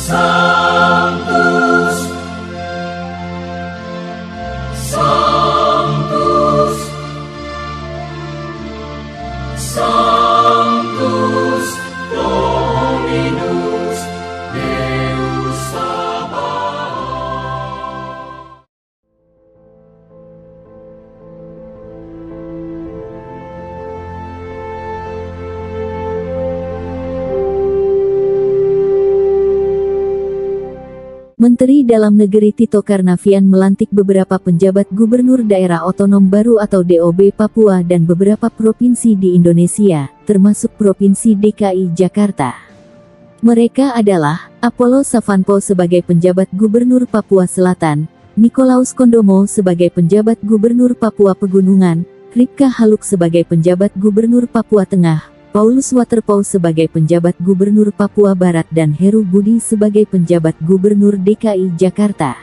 Sanctus, Sanctus, Sanctus Dominus Deus Sabaoth. Menteri Dalam Negeri Tito Karnavian melantik beberapa penjabat gubernur daerah otonom baru atau DOB Papua dan beberapa provinsi di Indonesia, termasuk Provinsi DKI Jakarta. Mereka adalah Apollo Savanpo sebagai penjabat gubernur Papua Selatan, Nikolaus Kondomo sebagai penjabat gubernur Papua Pegunungan, Ripka Haluk sebagai penjabat gubernur Papua Tengah, Paulus Waterpauw sebagai penjabat gubernur Papua Barat dan Heru Budi sebagai penjabat gubernur DKI Jakarta.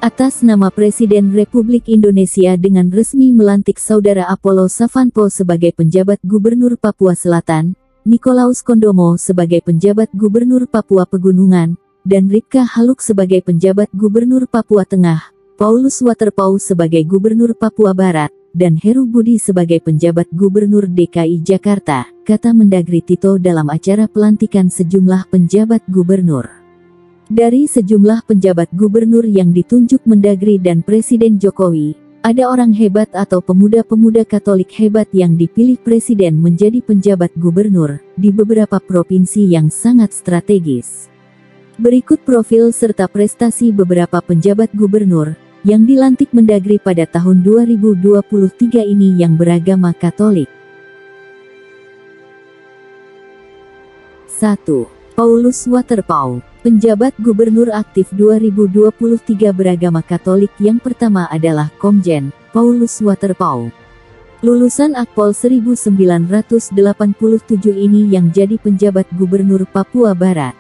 Atas nama Presiden Republik Indonesia dengan resmi melantik Saudara Apollo Savanpo sebagai penjabat gubernur Papua Selatan, Nikolaus Kondomo sebagai penjabat gubernur Papua Pegunungan, dan Ripka Haluk sebagai penjabat gubernur Papua Tengah, Paulus Waterpauw sebagai gubernur Papua Barat, dan Heru Budi sebagai penjabat gubernur DKI Jakarta, kata Mendagri Tito dalam acara pelantikan sejumlah penjabat gubernur. Dari sejumlah penjabat gubernur yang ditunjuk Mendagri dan Presiden Jokowi, ada orang hebat atau pemuda-pemuda Katolik hebat yang dipilih Presiden menjadi penjabat gubernur di beberapa provinsi yang sangat strategis. Berikut profil serta prestasi beberapa penjabat gubernur yang dilantik Mendagri pada tahun 2023 ini yang beragama Katolik. 1. Paulus Waterpauw, penjabat gubernur aktif 2023 beragama Katolik. Yang pertama adalah Komjen Paulus Waterpauw. Lulusan Akpol 1987 ini yang jadi penjabat gubernur Papua Barat.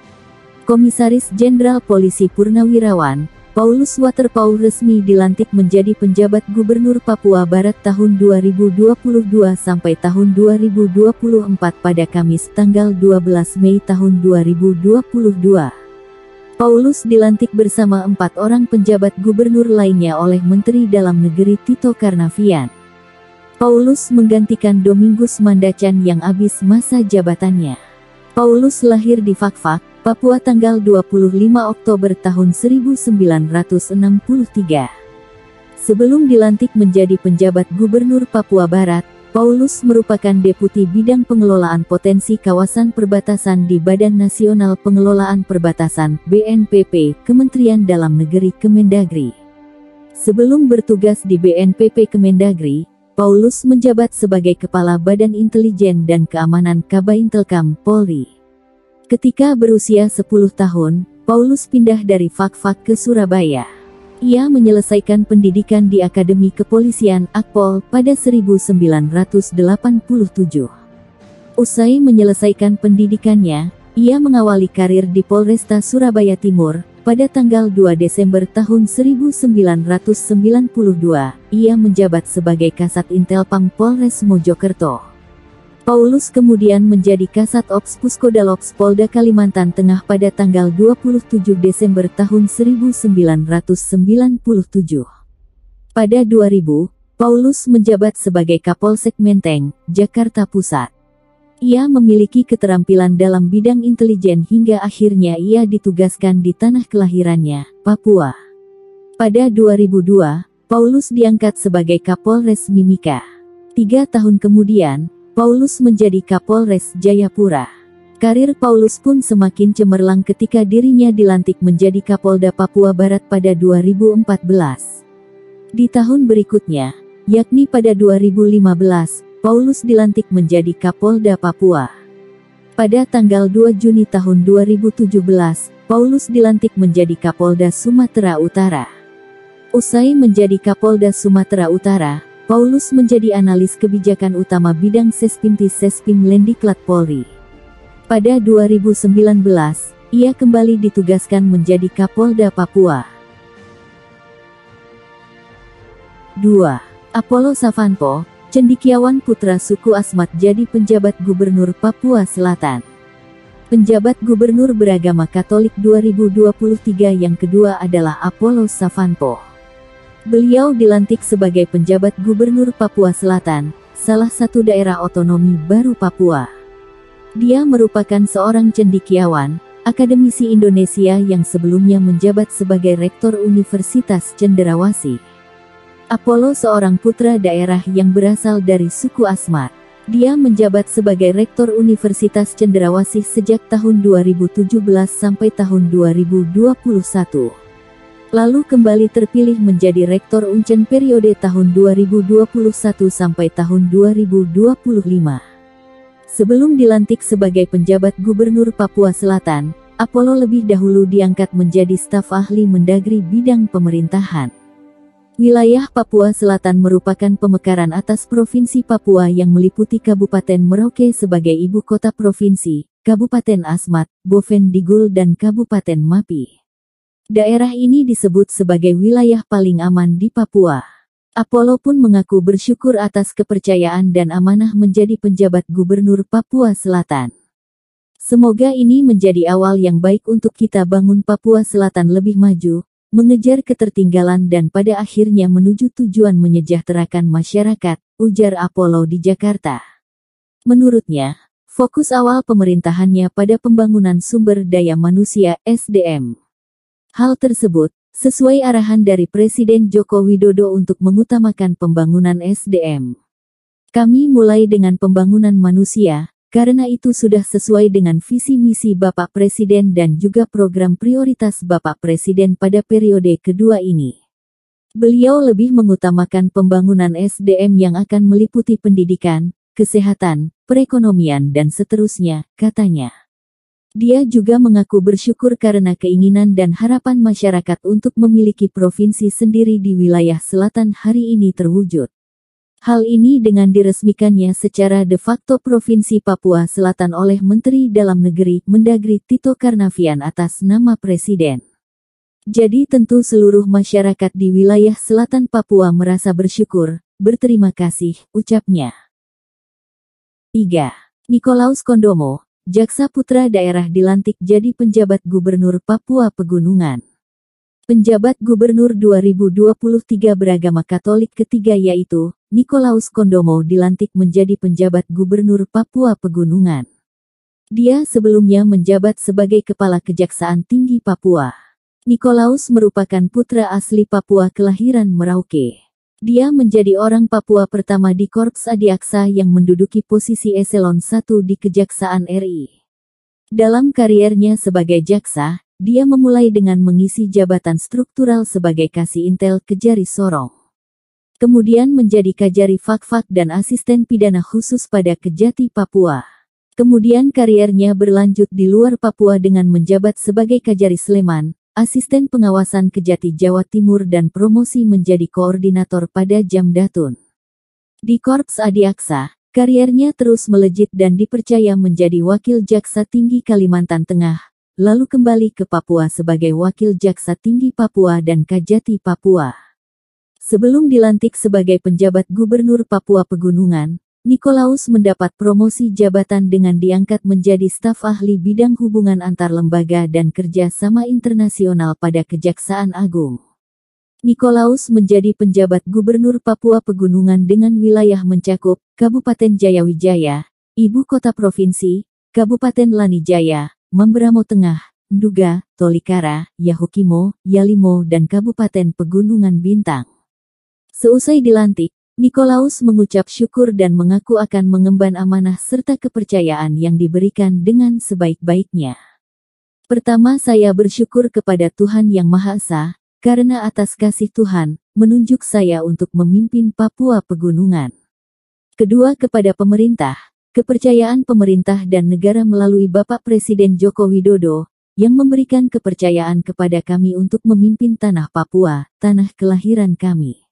Komisaris Jenderal Polisi Purnawirawan Paulus Waterpauw resmi dilantik menjadi penjabat gubernur Papua Barat tahun 2022 sampai tahun 2024 pada Kamis tanggal 12 Mei tahun 2022. Paulus dilantik bersama 4 orang penjabat gubernur lainnya oleh Menteri Dalam Negeri Tito Karnavian. Paulus menggantikan Domingus Mandacan yang habis masa jabatannya. Paulus lahir di Fakfak, Papua tanggal 25 Oktober tahun 1963. Sebelum dilantik menjadi penjabat gubernur Papua Barat, Paulus merupakan Deputi Bidang Pengelolaan Potensi Kawasan Perbatasan di Badan Nasional Pengelolaan Perbatasan (BNPP) Kementerian Dalam Negeri Kemendagri. Sebelum bertugas di BNPP Kemendagri, Paulus menjabat sebagai Kepala Badan Intelijen dan Keamanan Kabaintelkam Polri. Ketika berusia 10 tahun, Paulus pindah dari Fakfak ke Surabaya. Ia menyelesaikan pendidikan di Akademi Kepolisian Akpol pada 1987. Usai menyelesaikan pendidikannya, ia mengawali karir di Polresta Surabaya Timur. Pada tanggal 2 Desember tahun 1992, ia menjabat sebagai Kasat Intelpam Polres Mojokerto. Paulus kemudian menjadi Kasat Ops Puskodalops Polda Kalimantan Tengah pada tanggal 27 Desember tahun 1997. Pada 2000, Paulus menjabat sebagai Kapolsek Menteng, Jakarta Pusat. Ia memiliki keterampilan dalam bidang intelijen hingga akhirnya ia ditugaskan di tanah kelahirannya, Papua. Pada 2002, Paulus diangkat sebagai Kapolres Mimika. 3 tahun kemudian, Paulus menjadi Kapolres Jayapura. Karir Paulus pun semakin cemerlang ketika dirinya dilantik menjadi Kapolda Papua Barat pada 2014. Di tahun berikutnya, yakni pada 2015, Paulus dilantik menjadi Kapolda Papua. Pada tanggal 2 Juni tahun 2017, Paulus dilantik menjadi Kapolda Sumatera Utara. Usai menjadi Kapolda Sumatera Utara, Paulus menjadi analis kebijakan utama bidang Sespintis Sespim Lendiklat Polri. Pada 2019, ia kembali ditugaskan menjadi Kapolda Papua. 2. Apollo Savanpo, cendekiawan putra suku Asmat jadi penjabat gubernur Papua Selatan. Penjabat Gubernur beragama Katolik 2023 yang kedua adalah Apollo Savanpo. Beliau dilantik sebagai penjabat Gubernur Papua Selatan, salah satu daerah otonomi baru Papua. Dia merupakan seorang cendekiawan, akademisi Indonesia yang sebelumnya menjabat sebagai Rektor Universitas Cenderawasih. Apollo seorang putra daerah yang berasal dari suku Asmat. Dia menjabat sebagai Rektor Universitas Cenderawasih sejak tahun 2017 sampai tahun 2021. Lalu kembali terpilih menjadi Rektor Uncen periode tahun 2021 sampai tahun 2025. Sebelum dilantik sebagai penjabat Gubernur Papua Selatan, Apollo lebih dahulu diangkat menjadi staf ahli Mendagri bidang pemerintahan. Wilayah Papua Selatan merupakan pemekaran atas Provinsi Papua yang meliputi Kabupaten Merauke sebagai ibu kota provinsi, Kabupaten Asmat, Boven Digul dan Kabupaten Mapi. Daerah ini disebut sebagai wilayah paling aman di Papua. Apollo pun mengaku bersyukur atas kepercayaan dan amanah menjadi penjabat Gubernur Papua Selatan. Semoga ini menjadi awal yang baik untuk kita bangun Papua Selatan lebih maju, mengejar ketertinggalan dan pada akhirnya menuju tujuan menyejahterakan masyarakat, ujar Apollo di Jakarta. Menurutnya, fokus awal pemerintahannya pada pembangunan sumber daya manusia (SDM). Hal tersebut sesuai arahan dari Presiden Joko Widodo untuk mengutamakan pembangunan SDM. Kami mulai dengan pembangunan manusia, karena itu sudah sesuai dengan visi misi Bapak Presiden dan juga program prioritas Bapak Presiden pada periode kedua ini. Beliau lebih mengutamakan pembangunan SDM yang akan meliputi pendidikan, kesehatan, perekonomian dan seterusnya, katanya. Dia juga mengaku bersyukur karena keinginan dan harapan masyarakat untuk memiliki provinsi sendiri di wilayah selatan hari ini terwujud. Hal ini dengan diresmikannya secara de facto Provinsi Papua Selatan oleh Menteri Dalam Negeri Mendagri Tito Karnavian atas nama Presiden. Jadi tentu seluruh masyarakat di wilayah selatan Papua merasa bersyukur, berterima kasih, ucapnya. 3. Nikolaus Kondomo, Jaksa Putra Daerah dilantik jadi penjabat Gubernur Papua Pegunungan. Penjabat Gubernur 2023 beragama Katolik ketiga yaitu Nikolaus Kondomo dilantik menjadi penjabat Gubernur Papua Pegunungan. Dia sebelumnya menjabat sebagai Kepala Kejaksaan Tinggi Papua. Nikolaus merupakan putra asli Papua kelahiran Merauke. Dia menjadi orang Papua pertama di Korps Adiaksa yang menduduki posisi eselon 1 di Kejaksaan RI. Dalam kariernya sebagai jaksa, dia memulai dengan mengisi jabatan struktural sebagai Kasih Intel Kejari Sorong. Kemudian menjadi Kajari Fakfak dan asisten pidana khusus pada Kejati Papua. Kemudian kariernya berlanjut di luar Papua dengan menjabat sebagai Kajari Sleman, asisten pengawasan Kejati Jawa Timur dan promosi menjadi koordinator pada Jamdatun. Di Korps Adiaksa, kariernya terus melejit dan dipercaya menjadi Wakil Jaksa Tinggi Kalimantan Tengah, lalu kembali ke Papua sebagai Wakil Jaksa Tinggi Papua dan Kajati Papua. Sebelum dilantik sebagai penjabat Gubernur Papua Pegunungan, Nikolaus mendapat promosi jabatan dengan diangkat menjadi staf ahli bidang hubungan antar lembaga dan kerja sama internasional pada Kejaksaan Agung. Nikolaus menjadi penjabat Gubernur Papua Pegunungan dengan wilayah mencakup Kabupaten Jayawijaya, Ibu Kota Provinsi, Kabupaten Lanijaya, Mamberamo Tengah, Nduga, Tolikara, Yahukimo, Yalimo dan Kabupaten Pegunungan Bintang. Seusai dilantik, Nikolaus mengucap syukur dan mengaku akan mengemban amanah serta kepercayaan yang diberikan dengan sebaik-baiknya. Pertama, saya bersyukur kepada Tuhan Yang Maha Esa, karena atas kasih Tuhan, menunjuk saya untuk memimpin Papua Pegunungan. Kedua, kepada pemerintah, kepercayaan pemerintah dan negara melalui Bapak Presiden Joko Widodo, yang memberikan kepercayaan kepada kami untuk memimpin tanah Papua, tanah kelahiran kami.